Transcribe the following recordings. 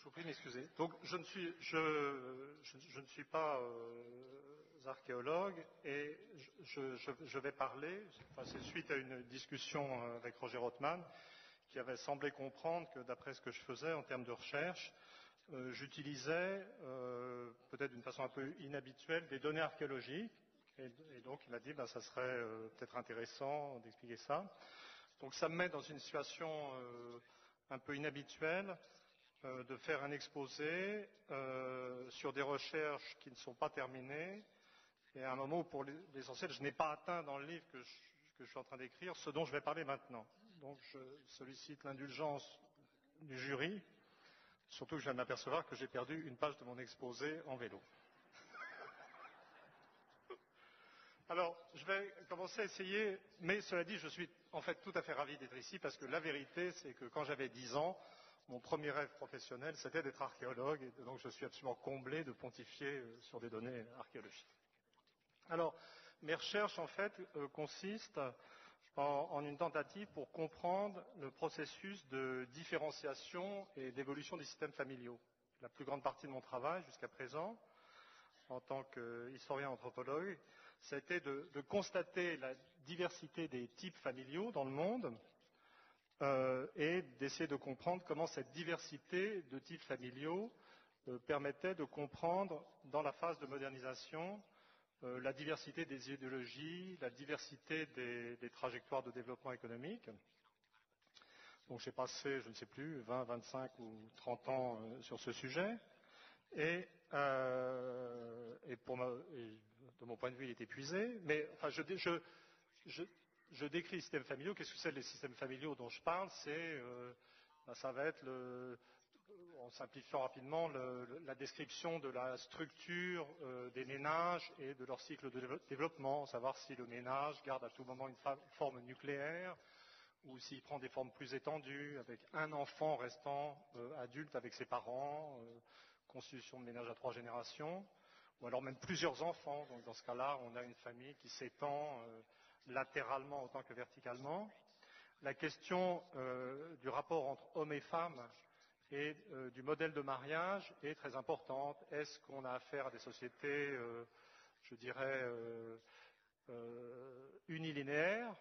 je vous prie de m'excuser. Donc, je ne suis pas archéologue et je vais parler, enfin, c'est suite à une discussion avec Roger Rothman qui avait semblé comprendre que d'après ce que je faisais en termes de recherche, j'utilisais peut-être d'une façon un peu inhabituelle des données archéologiques et donc il m'a dit ça serait peut-être intéressant d'expliquer ça. Donc ça me met dans une situation un peu inhabituelle de faire un exposé sur des recherches qui ne sont pas terminées et à un moment où pour l'essentiel je n'ai pas atteint dans le livre que je suis en train d'écrire ce dont je vais parler maintenant. Donc je sollicite l'indulgence du jury, surtout que je viens de m'apercevoir que j'ai perdu une page de mon exposé en vélo. Alors, je vais commencer à essayer, mais cela dit, je suis en fait tout à fait ravi d'être ici parce que la vérité, c'est que quand j'avais 10 ans, mon premier rêve professionnel, c'était d'être archéologue et donc je suis absolument comblé de pontifier sur des données archéologiques. Alors, mes recherches, en fait, consistent en une tentative pour comprendre le processus de différenciation et d'évolution des systèmes familiaux. La plus grande partie de mon travail jusqu'à présent, en tant qu'historien anthropologue, ça a été de constater la diversité des types familiaux dans le monde et d'essayer de comprendre comment cette diversité de types familiaux permettait de comprendre, dans la phase de modernisation, la diversité des idéologies, la diversité des trajectoires de développement économique. Donc j'ai passé, je ne sais plus, 20, 25 ou 30 ans sur ce sujet. Et de mon point de vue, il est épuisé. Mais enfin, je décris les systèmes familiaux. Qu'est-ce que c'est les systèmes familiaux dont je parle? Ça va être, en simplifiant rapidement, la description de la structure des ménages et de leur cycle de développement, savoir si le ménage garde à tout moment une forme nucléaire ou s'il prend des formes plus étendues, avec un enfant restant adulte avec ses parents, constitution de ménage à 3 générations, ou alors même plusieurs enfants. Donc dans ce cas-là, on a une famille qui s'étend latéralement autant que verticalement. La question du rapport entre hommes et femmes et du modèle de mariage est très importante. Est-ce qu'on a affaire à des sociétés, je dirais, unilinéaires,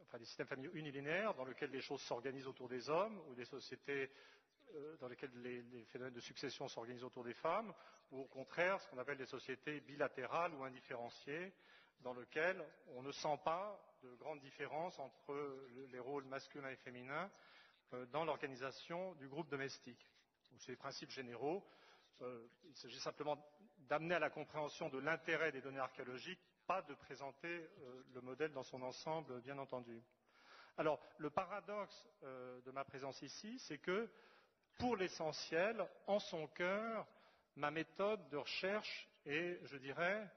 enfin des systèmes familiaux unilinéaires dans lesquels les choses s'organisent autour des hommes, ou des sociétés dans lesquelles les phénomènes de succession s'organisent autour des femmes, ou au contraire ce qu'on appelle des sociétés bilatérales ou indifférenciées, dans lesquelles on ne sent pas de grande différence entre les rôles masculins et féminins dans l'organisation du groupe domestique. C'est les principes généraux. Il s'agit simplement d'amener à la compréhension de l'intérêt des données archéologiques, pas de présenter le modèle dans son ensemble, bien entendu. Alors, le paradoxe de ma présence ici, c'est que, pour l'essentiel, en son cœur, ma méthode de recherche est, je dirais,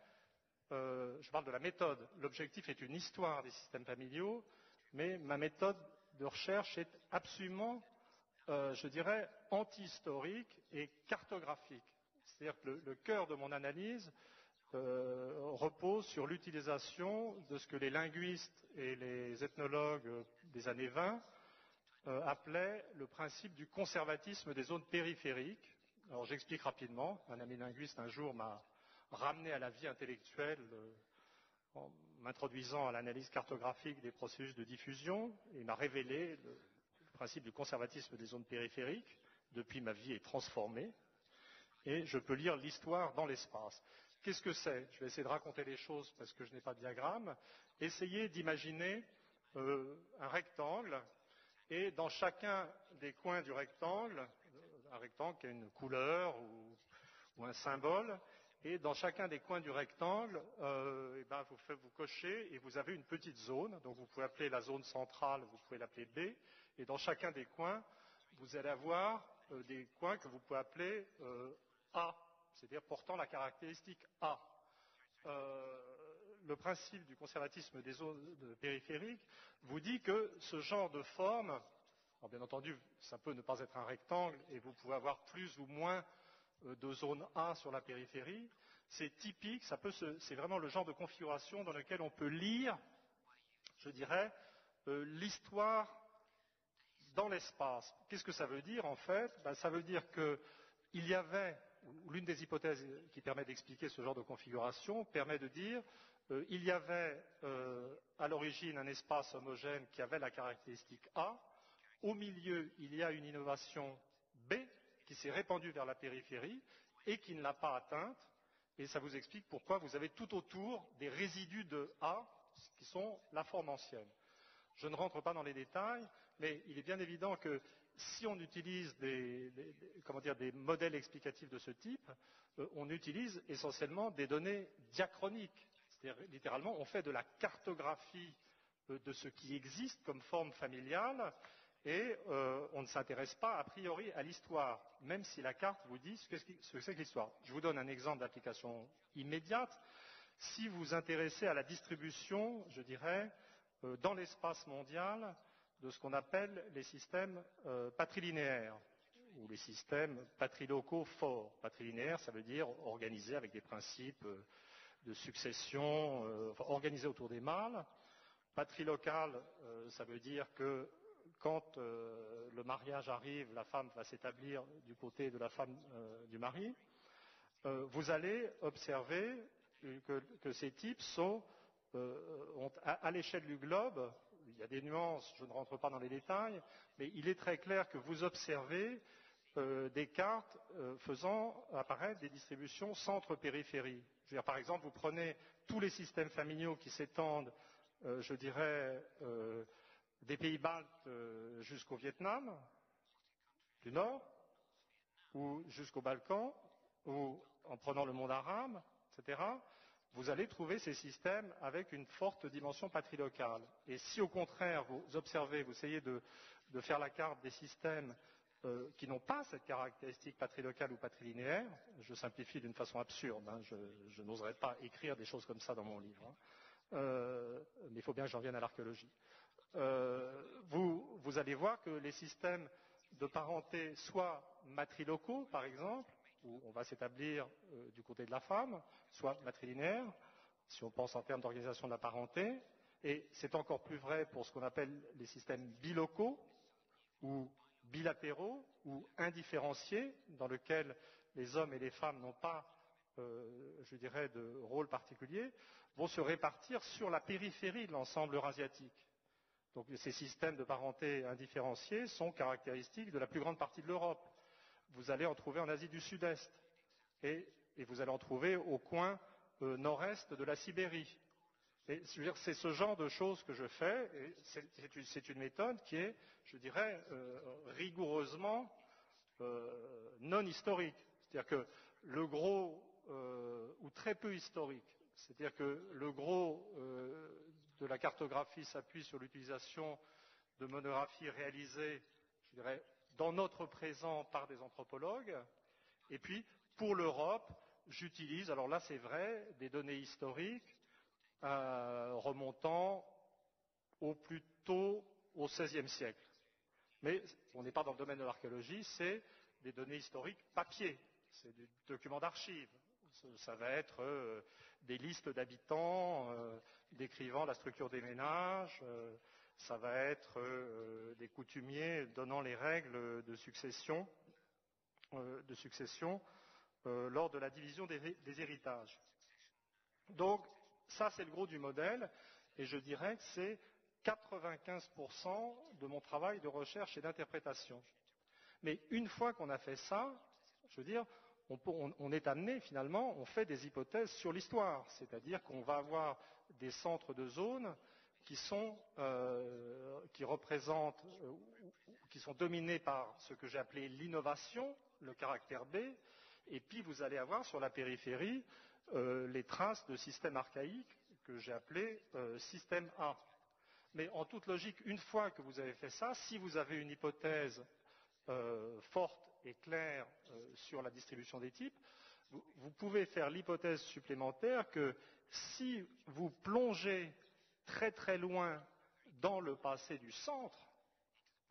je parle de la méthode. L'objectif est une histoire des systèmes familiaux, mais ma méthode de recherche est absolument, je dirais, anti-historique et cartographique. C'est-à-dire que le cœur de mon analyse repose sur l'utilisation de ce que les linguistes et les ethnologues des années 20 appelaient le principe du conservatisme des zones périphériques. Alors j'explique rapidement. Un ami linguiste un jour m'a ramené à la vie intellectuelle en m'introduisant à l'analyse cartographique des processus de diffusion. Il m'a révélé le principe du conservatisme des zones périphériques. Depuis, ma vie est transformée et je peux lire l'histoire dans l'espace. Qu'est-ce que c'est? Je vais essayer de raconter les choses parce que je n'ai pas de diagramme. Essayez d'imaginer un rectangle et dans chacun des coins du rectangle, un rectangle qui a une couleur ou un symbole, et dans chacun des coins du rectangle, vous cochez et vous avez une petite zone. Donc vous pouvez appeler la zone centrale, vous pouvez l'appeler B, et dans chacun des coins, vous allez avoir des coins que vous pouvez appeler A, c'est-à-dire portant la caractéristique A. Le principe du conservatisme des zones périphériques vous dit que ce genre de forme, alors bien entendu, ça peut ne pas être un rectangle et vous pouvez avoir plus ou moins de zone A sur la périphérie, c'est typique, c'est vraiment le genre de configuration dans lequel on peut lire, je dirais, l'histoire dans l'espace. Qu'est-ce que ça veut dire en fait? Ça veut dire que il y avait, l'une des hypothèses qui permet d'expliquer ce genre de configuration, permet de dire il y avait à l'origine un espace homogène qui avait la caractéristique A, au milieu il y a une innovation B qui s'est répandue vers la périphérie et qui ne l'a pas atteinte, et ça vous explique pourquoi vous avez tout autour des résidus de A qui sont la forme ancienne. Je ne rentre pas dans les détails, mais il est bien évident que si on utilise des modèles explicatifs de ce type, on utilise essentiellement des données diachroniques. C'est-à-dire, littéralement, on fait de la cartographie de ce qui existe comme forme familiale et on ne s'intéresse pas a priori à l'histoire, même si la carte vous dit ce que c'est que l'histoire. Je vous donne un exemple d'application immédiate. Si vous vous intéressez à la distribution, je dirais, dans l'espace mondial, de ce qu'on appelle les systèmes patrilinéaires ou les systèmes patrilocaux forts. Patrilinéaire, ça veut dire organisé avec des principes de succession, organisé autour des mâles. Patrilocal, ça veut dire que quand le mariage arrive, la femme va s'établir du côté de la femme du mari. Vous allez observer que ces types sont à l'échelle du globe, il y a des nuances, je ne rentre pas dans les détails, mais il est très clair que vous observez des cartes faisant apparaître des distributions centre-périphérie. Je veux dire, par exemple, vous prenez tous les systèmes familiaux qui s'étendent, je dirais, des pays baltes jusqu'au Vietnam, du Nord, ou jusqu'aux Balkans, ou en prenant le monde arabe, etc., vous allez trouver ces systèmes avec une forte dimension patrilocale. Et si au contraire vous observez, vous essayez de faire la carte des systèmes qui n'ont pas cette caractéristique patrilocale ou patrilinéaire, je simplifie d'une façon absurde, hein, je n'oserais pas écrire des choses comme ça dans mon livre, hein, mais il faut bien que j'en vienne à l'archéologie. Vous allez voir que les systèmes de parenté, soit matrilocaux par exemple, où on va s'établir du côté de la femme, soit matrilinéaire, si on pense en termes d'organisation de la parenté, et c'est encore plus vrai pour ce qu'on appelle les systèmes bilocaux, ou bilatéraux, ou indifférenciés, dans lesquels les hommes et les femmes n'ont pas, je dirais, de rôle particulier, vont se répartir sur la périphérie de l'ensemble eurasiatique. Donc ces systèmes de parenté indifférenciés sont caractéristiques de la plus grande partie de l'Europe. Vous allez en trouver en Asie du Sud-Est et vous allez en trouver au coin nord-est de la Sibérie. Et c'est ce genre de choses que je fais, et c'est une méthode qui est, je dirais, rigoureusement non historique. C'est-à-dire que le gros, ou très peu historique, c'est-à-dire que le gros de la cartographie s'appuie sur l'utilisation de monographies réalisées, je dirais, dans notre présent par des anthropologues. Et puis, pour l'Europe, j'utilise, alors là c'est vrai, des données historiques remontant au plus tôt au XVIe siècle. Mais on n'est pas dans le domaine de l'archéologie, c'est des données historiques papier, c'est des documents d'archives. Ça va être des listes d'habitants décrivant la structure des ménages, ça va être des coutumiers donnant les règles de succession, lors de la division des héritages. Donc, ça c'est le gros du modèle, et je dirais que c'est 95% de mon travail de recherche et d'interprétation. Mais une fois qu'on a fait ça, je veux dire, on est amené finalement, on fait des hypothèses sur l'histoire, c'est-à-dire qu'on va avoir des centres de zones qui sont dominés par ce que j'ai appelé l'innovation, le caractère B, et puis vous allez avoir sur la périphérie les traces de systèmes archaïques que j'ai appelés système A. Mais en toute logique, une fois que vous avez fait ça, si vous avez une hypothèse forte et claire sur la distribution des types, vous pouvez faire l'hypothèse supplémentaire que si vous plongez très très loin dans le passé du centre,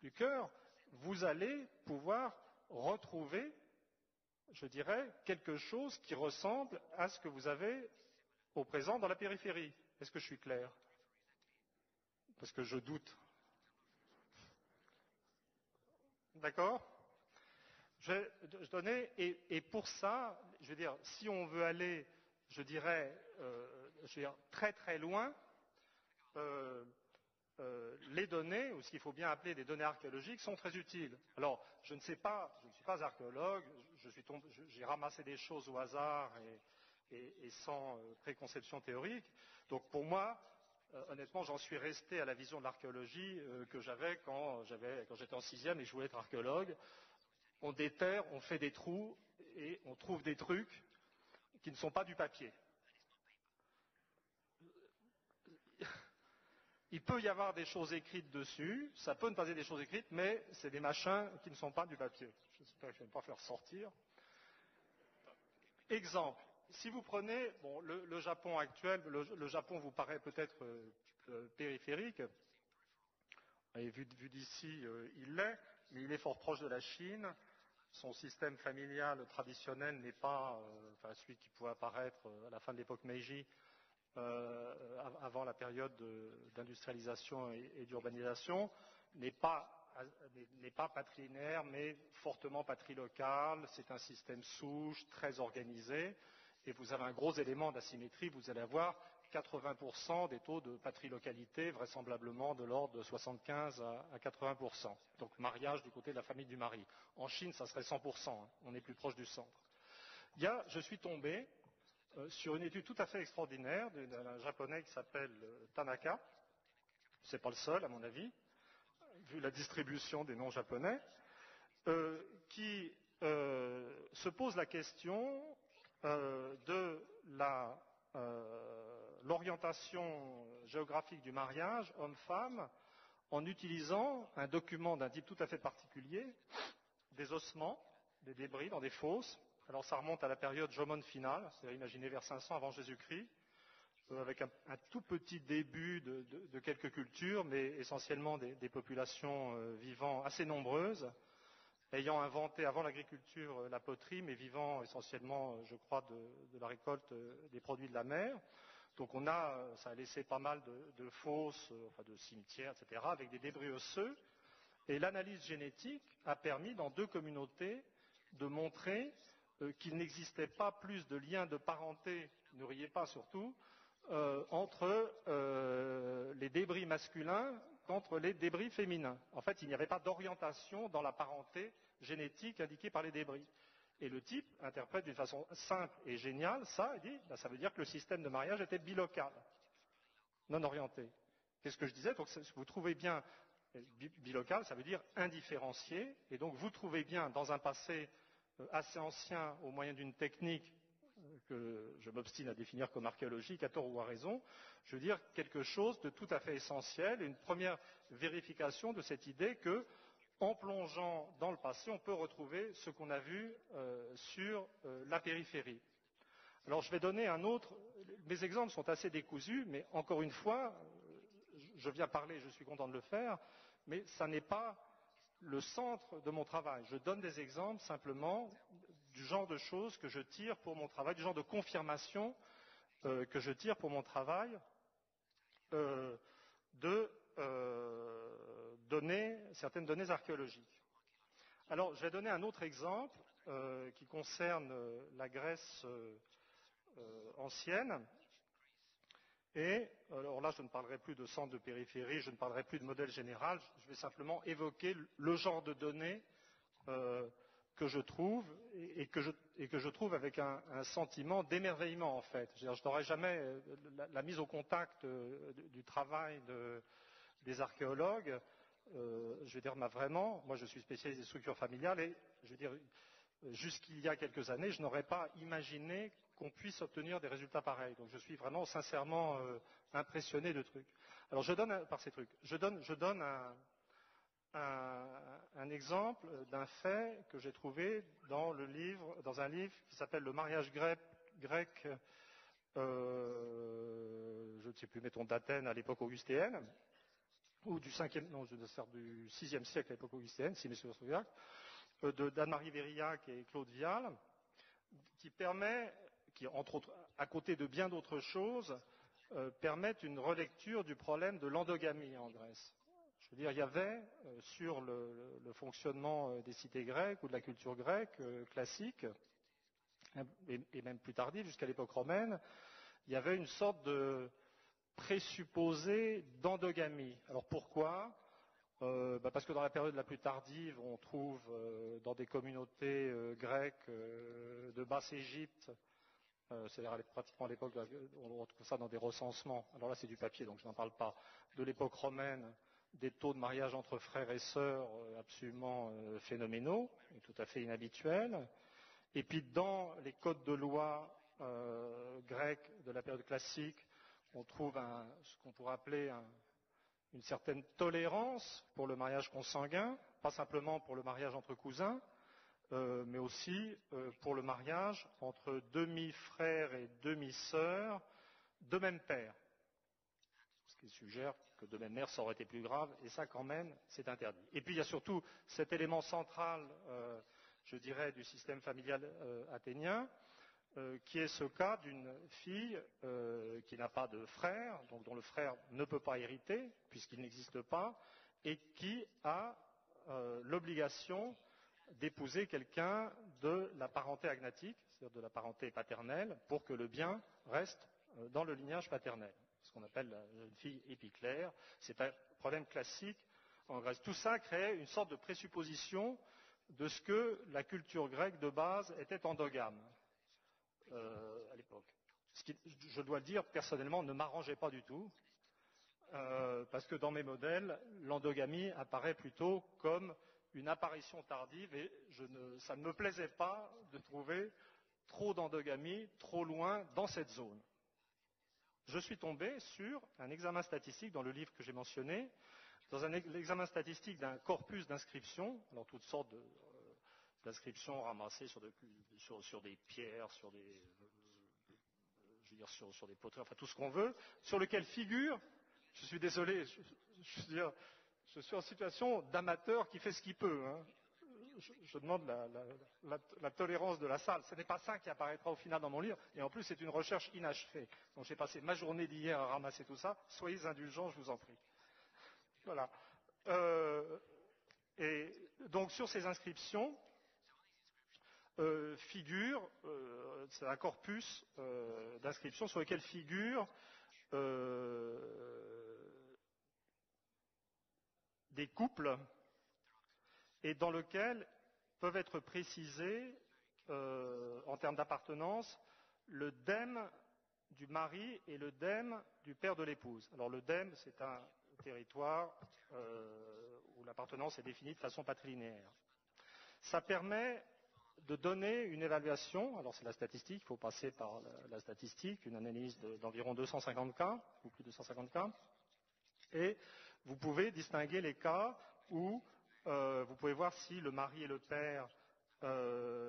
du cœur, vous allez pouvoir retrouver, je dirais, quelque chose qui ressemble à ce que vous avez au présent dans la périphérie. Est-ce que je suis clair? Parce que je doute. D'accord? je donnais, et pour ça, je veux dire, si on veut aller, je dirais, très très loin, les données, ou ce qu'il faut bien appeler des données archéologiques, sont très utiles. Alors, je ne suis pas archéologue, j'ai ramassé des choses au hasard et sans préconception théorique. Donc, pour moi, honnêtement, j'en suis resté à la vision de l'archéologie que j'avais quand j'étais en sixième et je voulais être archéologue. On déterre, on fait des trous et on trouve des trucs qui ne sont pas du papier. Il peut y avoir des choses écrites dessus, ça peut ne pas être des choses écrites, mais c'est des machins qui ne sont pas du papier. J'espère que je ne vais pas faire sortir. Exemple, si vous prenez le Japon actuel, le Japon vous paraît peut-être périphérique, et vu d'ici il l'est, mais il est fort proche de la Chine. Son système familial traditionnel n'est pas celui qui pouvait apparaître à la fin de l'époque Meiji, avant la période d'industrialisation et d'urbanisation, n'est pas patrilinéaire, mais fortement patrilocal. C'est un système souche, très organisé, et vous avez un gros élément d'asymétrie. Vous allez avoir 80% des taux de patrilocalité, vraisemblablement de l'ordre de 75 à 80%. Donc mariage du côté de la famille du mari. En Chine, ça serait 100%, on est plus proche du centre. Je suis tombé sur une étude tout à fait extraordinaire d'un japonais qui s'appelle Tanaka. C'est pas le seul, à mon avis, vu la distribution des noms japonais, qui se pose la question de l'orientation géographique du mariage homme-femme en utilisant un document d'un type tout à fait particulier, des ossements, des débris dans des fosses. Alors ça remonte à la période Jomon finale, c'est-à-dire imaginez vers 500 avant Jésus-Christ, avec un tout petit début de quelques cultures, mais essentiellement des populations vivant assez nombreuses, ayant inventé avant l'agriculture la poterie, mais vivant essentiellement, je crois, de la récolte des produits de la mer. Donc ça a laissé pas mal de fosses, de cimetières, etc., avec des débris osseux. Et l'analyse génétique a permis, dans deux communautés, de montrer qu'il n'existait pas plus de liens de parenté, ne riez pas surtout, entre les débris masculins qu'entre les débris féminins. En fait, il n'y avait pas d'orientation dans la parenté génétique indiquée par les débris. Et le type interprète d'une façon simple et géniale ça, et dit, ça veut dire que le système de mariage était bilocal, non orienté. Qu'est-ce que je disais? Donc vous trouvez bien, bilocal, ça veut dire indifférencié, et donc vous trouvez bien dans un passé assez ancien, au moyen d'une technique que je m'obstine à définir comme archéologique, à tort ou à raison, je veux dire quelque chose de tout à fait essentiel, une première vérification de cette idée que, en plongeant dans le passé, on peut retrouver ce qu'on a vu sur la périphérie. Alors je vais donner un autre, mes exemples sont assez décousus, mais encore une fois, je viens parler, je suis content de le faire, mais ça n'est pas le centre de mon travail. Je donne des exemples simplement du genre de choses que je tire pour mon travail, du genre de confirmation que je tire pour mon travail de certaines données archéologiques. Alors, je vais donner un autre exemple qui concerne la Grèce ancienne. Et alors là, je ne parlerai plus de centre de périphérie, je ne parlerai plus de modèle général, je vais simplement évoquer le genre de données que je trouve et que je trouve avec un sentiment d'émerveillement en fait. Je n'aurais jamais la mise au contact du travail des archéologues. Je veux dire, vraiment, moi je suis spécialiste des structures familiales et je veux dire, jusqu'il y a quelques années, je n'aurais pas imaginé qu'on puisse obtenir des résultats pareils. Donc je suis vraiment sincèrement impressionné de trucs. Alors par ces trucs, je donne un exemple d'un fait que j'ai trouvé dans un livre qui s'appelle Le mariage grec, je ne sais plus, mettons d'Athènes à l'époque augustéenne, ou du 6e siècle à l'époque augustéenne, si mes souvenirs sont exacts, d'Anne-Marie Vérillac et Claude Vial, qui, entre autres, à côté de bien d'autres choses, permettent une relecture du problème de l'endogamie en Grèce. Je veux dire, il y avait sur le fonctionnement des cités grecques ou de la culture grecque classique, et même plus tardive, jusqu'à l'époque romaine, il y avait une sorte de présupposé d'endogamie. Alors pourquoi? Parce que dans la période la plus tardive, on trouve dans des communautés grecques de Basse-Égypte, c'est-à-dire pratiquement à l'époque, on retrouve ça dans des recensements, alors là c'est du papier donc je n'en parle pas, de l'époque romaine, des taux de mariage entre frères et sœurs absolument phénoménaux, et tout à fait inhabituels. Et puis dans les codes de loi grecs de la période classique, on trouve ce qu'on pourrait appeler une certaine tolérance pour le mariage consanguin, pas simplement pour le mariage entre cousins, mais aussi pour le mariage entre demi-frères et demi-sœurs de même père. Ce qui suggère que de même mère, ça aurait été plus grave, et ça quand même, c'est interdit. Et puis il y a surtout cet élément central, je dirais, du système familial athénien, qui est ce cas d'une fille qui n'a pas de frère, donc dont le frère ne peut pas hériter, puisqu'il n'existe pas, et qui a l'obligation d'épouser quelqu'un de la parenté agnatique, c'est-à-dire de la parenté paternelle, pour que le bien reste dans le lignage paternel, ce qu'on appelle la jeune fille épiclère. C'est un problème classique en Grèce. Tout ça crée une sorte de présupposition de ce que la culture grecque de base était endogame à l'époque. Ce qui, je dois le dire, personnellement, ne m'arrangeait pas du tout, parce que dans mes modèles, l'endogamie apparaît plutôt comme une apparition tardive et ça ne me plaisait pas de trouver trop d'endogamie trop loin dans cette zone. Je suis tombé sur un examen statistique dans le livre que j'ai mentionné, dans l'examen statistique d'un corpus d'inscriptions, alors toutes sortes d'inscriptions ramassées sur des pierres, sur des poteries, enfin tout ce qu'on veut, sur lequel figure, je suis désolé, je suis en situation d'amateur qui fait ce qu'il peut. Hein. Je demande la tolérance de la salle. Ce n'est pas ça qui apparaîtra au final dans mon livre, et en plus c'est une recherche inachevée. Donc j'ai passé ma journée d'hier à ramasser tout ça. Soyez indulgents, je vous en prie. Voilà. Et donc sur ces inscriptions figure, c'est un corpus d'inscriptions sur lequel figurent des couples et dans lequel peuvent être précisés, en termes d'appartenance, le dème du mari et le dème du père de l'épouse. Alors le dème, c'est un territoire où l'appartenance est définie de façon patrilinéaire. Ça permet de donner une évaluation, alors c'est la statistique, il faut passer par la statistique, une analyse d'environ 250 cas, ou plus de 250 cas, et vous pouvez distinguer les cas où vous pouvez voir si le mari et le père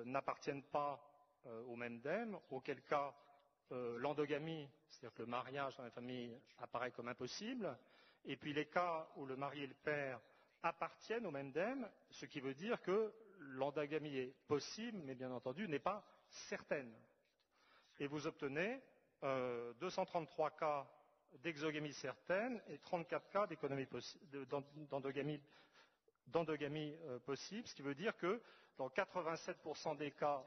n'appartiennent pas au même dème, auquel cas l'endogamie, c'est-à-dire que le mariage dans la famille apparaît comme impossible, et puis les cas où le mari et le père appartiennent au même dème, ce qui veut dire que l'endogamie est possible, mais bien entendu n'est pas certaine. Et vous obtenez 233 cas d'exogamie certaine et 34 cas d'endogamie possible, ce qui veut dire que dans 87% des cas,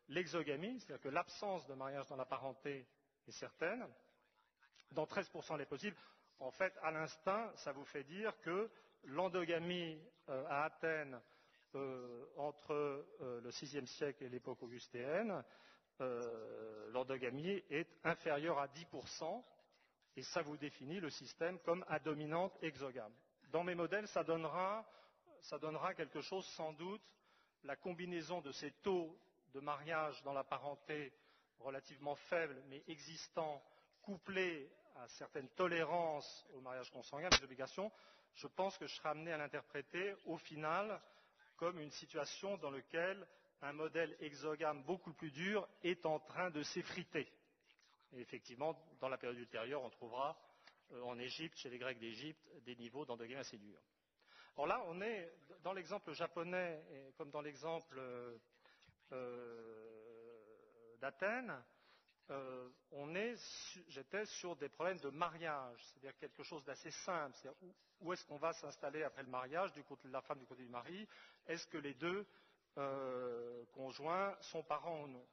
l'exogamie, c'est-à-dire que l'absence de mariage dans la parenté est certaine. Dans 13% elle est possible. En fait, à l'instinct, ça vous fait dire que l'endogamie à Athènes entre le VIe siècle et l'époque augustéenne, l'endogamie est inférieure à 10%, et ça vous définit le système comme à dominante exogame. Dans mes modèles, ça donnera quelque chose, sans doute, la combinaison de ces taux de mariage dans la parenté relativement faibles, mais existants, couplés à certaines tolérances au mariage consanguin, des obligations, je pense que je serai amené à l'interpréter au final comme une situation dans laquelle un modèle exogame beaucoup plus dur est en train de s'effriter. Et effectivement, dans la période ultérieure, on trouvera en Égypte, chez les Grecs d'Égypte, des niveaux d'endogamie assez durs. Alors là, on est dans l'exemple japonais, et comme dans l'exemple d'Athènes, j'étais sur des problèmes de mariage, c'est-à-dire quelque chose d'assez simple. C'est-à-dire où est-ce qu'on va s'installer après le mariage, du côté de la femme, du côté du mari? Est-ce que les deux conjoints sont parents ou non?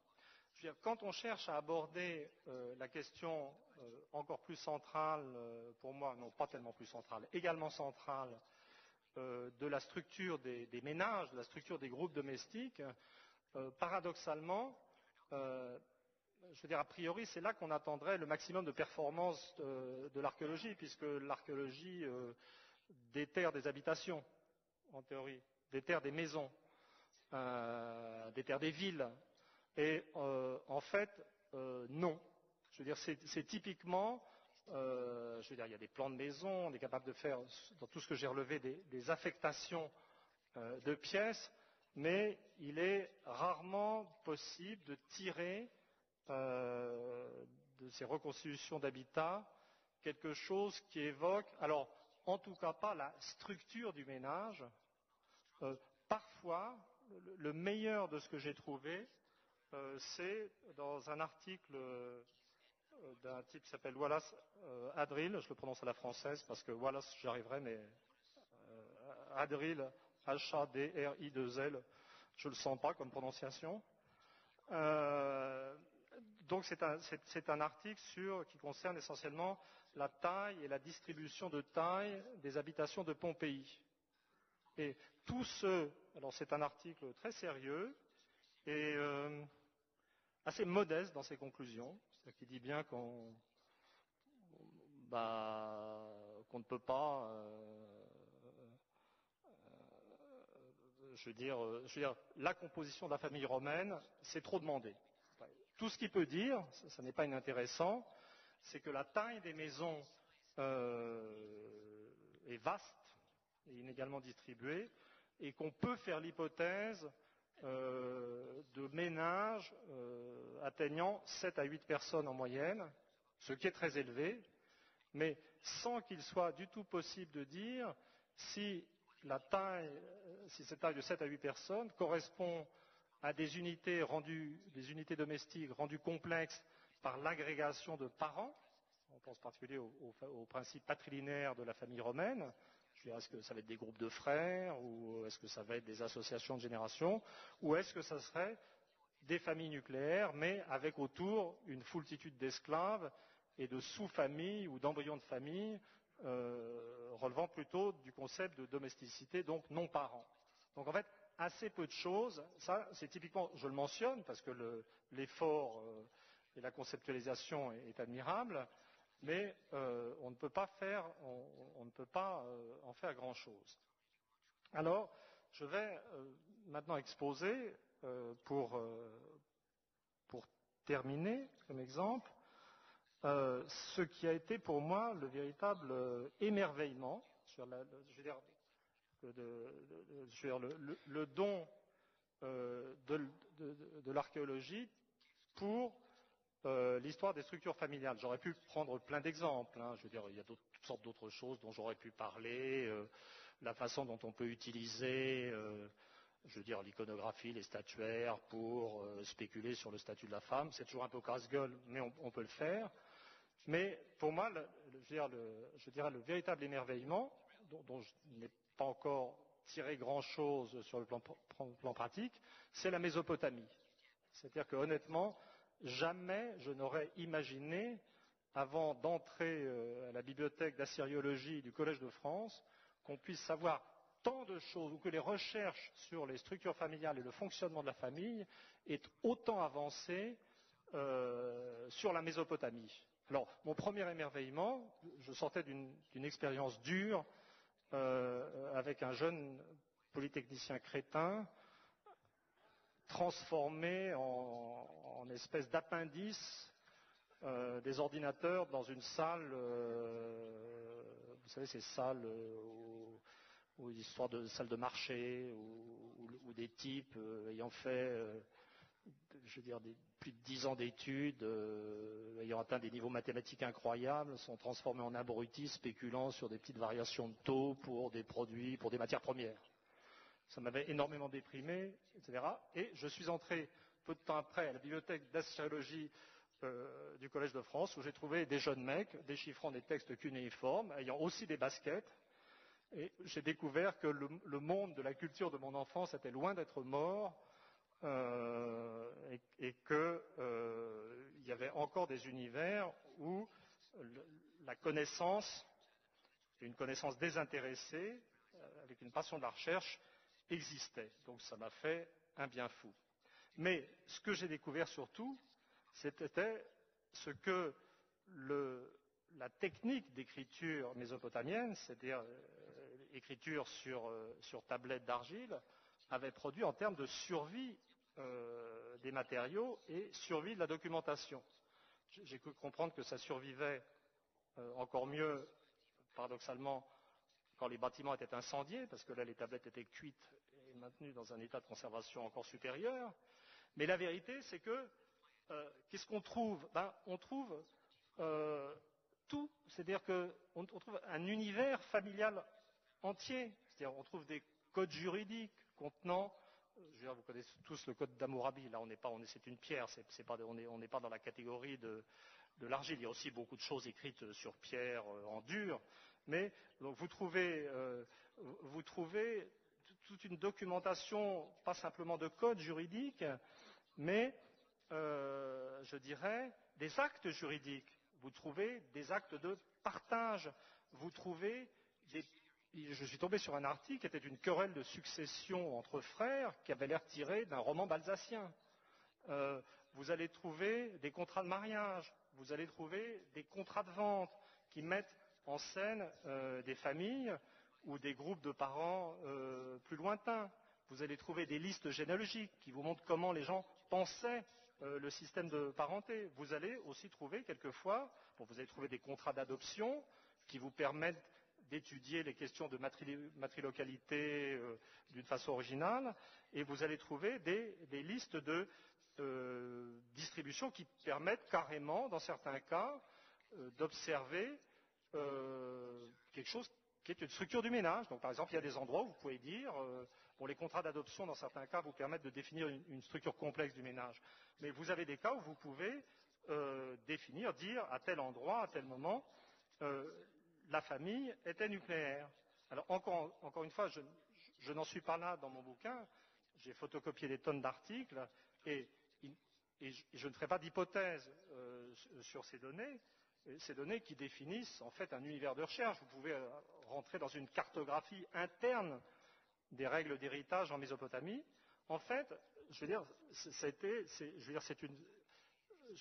Je veux dire, quand on cherche à aborder la question encore plus centrale, pour moi, non pas tellement plus centrale, également centrale, de la structure des ménages, de la structure des groupes domestiques, paradoxalement, je veux dire, a priori, c'est là qu'on attendrait le maximum de performance de l'archéologie, puisque l'archéologie déterre des habitations, en théorie, déterre des maisons, déterre des villes. Et en fait, non. Je veux dire, c'est typiquement, je veux dire, il y a des plans de maison, on est capable de faire, dans tout ce que j'ai relevé, des affectations de pièces, mais il est rarement possible de tirer de ces reconstitutions d'habitat quelque chose qui évoque, alors en tout cas pas la structure du ménage. Parfois, le meilleur de ce que j'ai trouvé, c'est dans un article d'un type qui s'appelle Wallace Adrill, je le prononce à la française parce que Wallace j'y arriverai, mais Adrill, H-A-D-R-I-2-L, je le sens pas comme prononciation. Donc c'est un article qui concerne essentiellement la taille et la distribution de taille des habitations de Pompéi. Et alors c'est un article très sérieux et assez modeste dans ses conclusions, c'est-à-dire qu'il dit bien qu'on ne peut pas, je veux dire, la composition de la famille romaine, c'est trop demandé. Tout ce qu'il peut dire, ça n'est pas inintéressant, c'est que la taille des maisons est vaste et inégalement distribuée, et qu'on peut faire l'hypothèse de ménages atteignant 7 à 8 personnes en moyenne, ce qui est très élevé, mais sans qu'il soit du tout possible de dire si cette taille de 7 à 8 personnes correspond à des unités domestiques rendues complexes par l'agrégation de parents. On pense en particulier au principe patrilinéaire de la famille romaine. Je veux dire, est-ce que ça va être des groupes de frères, ou est-ce que ça va être des associations de génération, ou est-ce que ça serait des familles nucléaires, mais avec autour une foultitude d'esclaves et de sous-familles ou d'embryons de familles relevant plutôt du concept de domesticité, donc non parents. Donc en fait, assez peu de choses. Ça, c'est typiquement, je le mentionne parce que l'effort et la conceptualisation est admirable, mais on ne peut pas en faire grand-chose. Alors, je vais maintenant exposer pour terminer comme exemple ce qui a été pour moi le véritable émerveillement sur le don de l'archéologie pour l'histoire des structures familiales. J'aurais pu prendre plein d'exemples. Je veux dire, il y a toutes sortes d'autres choses dont j'aurais pu parler, la façon dont on peut utiliser, je veux dire, l'iconographie, les statuaires pour spéculer sur le statut de la femme. C'est toujours un peu casse-gueule, mais on peut le faire. Mais pour moi, je dirais le véritable émerveillement, dont je n'ai pas encore tiré grand-chose sur le plan pratique, c'est la Mésopotamie. C'est-à-dire que honnêtement, jamais je n'aurais imaginé, avant d'entrer à la bibliothèque d'assyriologie du Collège de France, qu'on puisse savoir tant de choses, ou que les recherches sur les structures familiales et le fonctionnement de la famille aient autant avancé sur la Mésopotamie. Alors, mon premier émerveillement, je sortais d'une expérience dure avec un jeune polytechnicien crétin transformé en espèce d'appendice des ordinateurs dans une salle, vous savez, ces salles où l'histoire de salles de marché, où des types ayant fait je veux dire, plus de 10 ans d'études, ayant atteint des niveaux mathématiques incroyables, sont transformés en abrutis spéculant sur des petites variations de taux pour des produits, pour des matières premières. Ça m'avait énormément déprimé, etc. Et je suis entré peu de temps après à la bibliothèque d'assyriologie du Collège de France, où j'ai trouvé des jeunes mecs déchiffrant des textes cunéiformes, ayant aussi des baskets. Et j'ai découvert que le monde de la culture de mon enfance était loin d'être mort, et qu'il y avait encore des univers où la connaissance, une connaissance désintéressée, avec une passion de la recherche, existait. Donc ça m'a fait un bien fou. Mais ce que j'ai découvert surtout, c'était ce que la technique d'écriture mésopotamienne, c'est-à-dire écriture sur tablette d'argile, avait produit en termes de survie des matériaux et survie de la documentation. J'ai cru comprendre que ça survivait encore mieux, paradoxalement, quand les bâtiments étaient incendiés, parce que là les tablettes étaient cuites et maintenues dans un état de conservation encore supérieur. Mais la vérité, c'est que qu'est-ce qu'on trouve? On trouve tout, c'est-à-dire qu'on trouve un univers familial entier, c'est-à-dire on trouve des codes juridiques contenant, vous connaissez tous le code d'Hammurabi, là c'est une pierre, on n'est pas dans la catégorie de l'argile, il y a aussi beaucoup de choses écrites sur pierre en dur, mais donc vous trouvez toute une documentation, pas simplement de codes juridiques, mais je dirais des actes juridiques. Vous trouvez des actes de partage, vous trouvez je suis tombé sur un article qui était une querelle de succession entre frères qui avait l'air tiré d'un roman balzacien. Vous allez trouver des contrats de mariage, vous allez trouver des contrats de vente qui mettent en scène des familles ou des groupes de parents plus lointains. Vous allez trouver des listes généalogiques qui vous montrent comment les gens pensaient le système de parenté. Vous allez aussi trouver quelquefois, vous allez trouver des contrats d'adoption qui vous permettent d'étudier les questions de matrilocalité d'une façon originale, et vous allez trouver des listes de distribution qui permettent carrément, dans certains cas, d'observer quelque chose qui est une structure du ménage. Donc, par exemple, il y a des endroits où vous pouvez dire, les contrats d'adoption, dans certains cas, vous permettent de définir une structure complexe du ménage. Mais vous avez des cas où vous pouvez dire à tel endroit, à tel moment, la famille était nucléaire. Alors, encore une fois, je n'en suis pas là dans mon bouquin. J'ai photocopié des tonnes d'articles et je ne ferai pas d'hypothèse sur ces données qui définissent en fait un univers de recherche. Vous pouvez rentrer dans une cartographie interne des règles d'héritage en Mésopotamie. En fait, je veux dire, c'est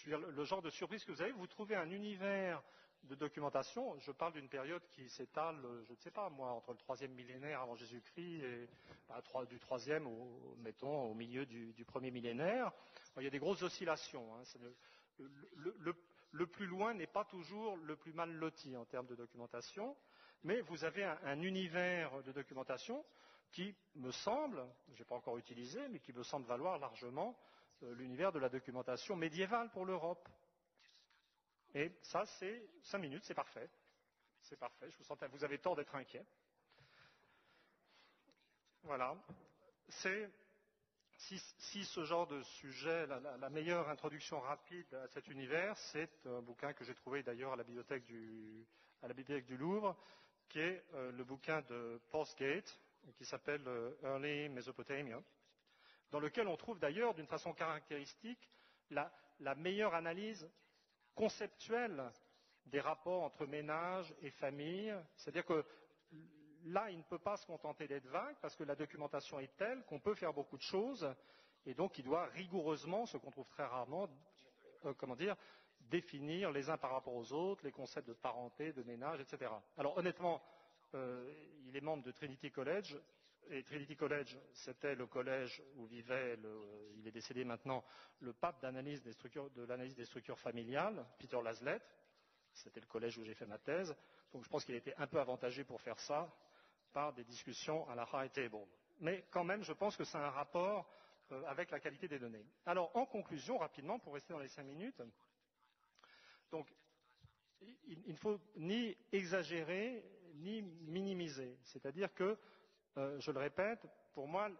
le genre de surprise que vous avez. Vous trouvez un univers de documentation. Je parle d'une période qui s'étale, je ne sais pas moi, entre le 3e millénaire avant Jésus-Christ et du 3e, mettons, au milieu du 1er millénaire. Il y a des grosses oscillations. Hein. Le plus loin n'est pas toujours le plus mal loti en termes de documentation, mais vous avez un univers de documentation qui me semble, je n'ai pas encore utilisé, mais qui me semble valoir largement l'univers de la documentation médiévale pour l'Europe. Et ça, c'est 5 minutes, c'est parfait. C'est parfait, vous avez tort d'être inquiet. Voilà. Si ce genre de sujet, la meilleure introduction rapide à cet univers, c'est un bouquin que j'ai trouvé d'ailleurs à la bibliothèque du Louvre, qui est le bouquin de Postgate, qui s'appelle Early Mesopotamia, dans lequel on trouve d'ailleurs, d'une façon caractéristique, la meilleure analyse conceptuelle des rapports entre ménage et famille. C'est-à-dire que là, il ne peut pas se contenter d'être vague, parce que la documentation est telle qu'on peut faire beaucoup de choses, et donc il doit rigoureusement, ce qu'on trouve très rarement, définir les uns par rapport aux autres, les concepts de parenté, de ménage, etc. Alors honnêtement, il est membre de Trinity College, et Trinity College, c'était le collège où vivait, il est décédé maintenant, le pape de l'analyse des structures familiales, Peter Laslett. C'était le collège où j'ai fait ma thèse. Donc je pense qu'il était un peu avantagé pour faire ça par des discussions à la high table. Mais quand même, je pense que c'est un rapport avec la qualité des données. Alors, en conclusion, rapidement, pour rester dans les 5 minutes, donc, il ne faut ni exagérer, ni minimiser. C'est-à-dire que, je le répète, pour moi,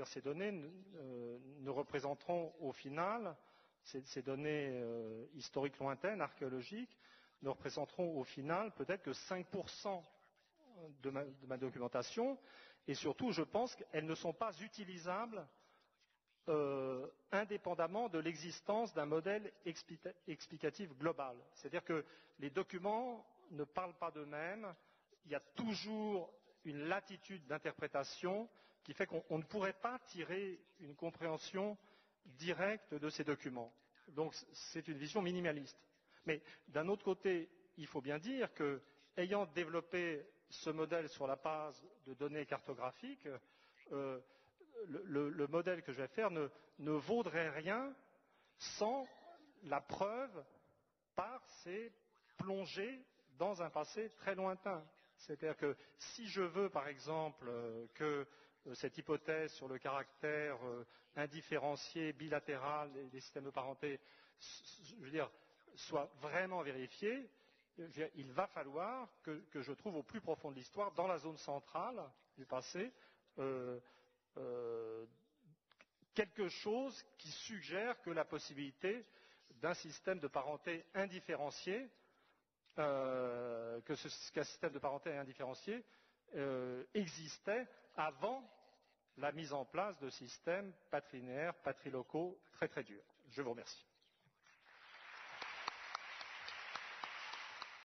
ces données ne représenteront au final Ces données historiques lointaines, archéologiques, ne représenteront au final peut-être que 5% de ma documentation, et surtout, je pense qu'elles ne sont pas utilisables indépendamment de l'existence d'un modèle explicatif global. C'est-à-dire que les documents ne parlent pas d'eux-mêmes, il y a toujours une latitude d'interprétation qui fait qu'on ne pourrait pas tirer une compréhension directe de ces documents. Donc c'est une vision minimaliste. Mais d'un autre côté, il faut bien dire que, ayant développé ce modèle sur la base de données cartographiques, le modèle que je vais faire ne vaudrait rien sans la preuve par ces plongées dans un passé très lointain. C'est-à-dire que si je veux, par exemple, que cette hypothèse sur le caractère indifférencié, bilatéral des systèmes de parenté, je veux dire, soit vraiment vérifiée, il va falloir que je trouve au plus profond de l'histoire, dans la zone centrale du passé, quelque chose qui suggère que la possibilité d'un système de parenté indifférencié, qu'un système de parenté indifférencié existait avant la mise en place de systèmes patrilinéaires, patrilocaux très très durs. Je vous remercie.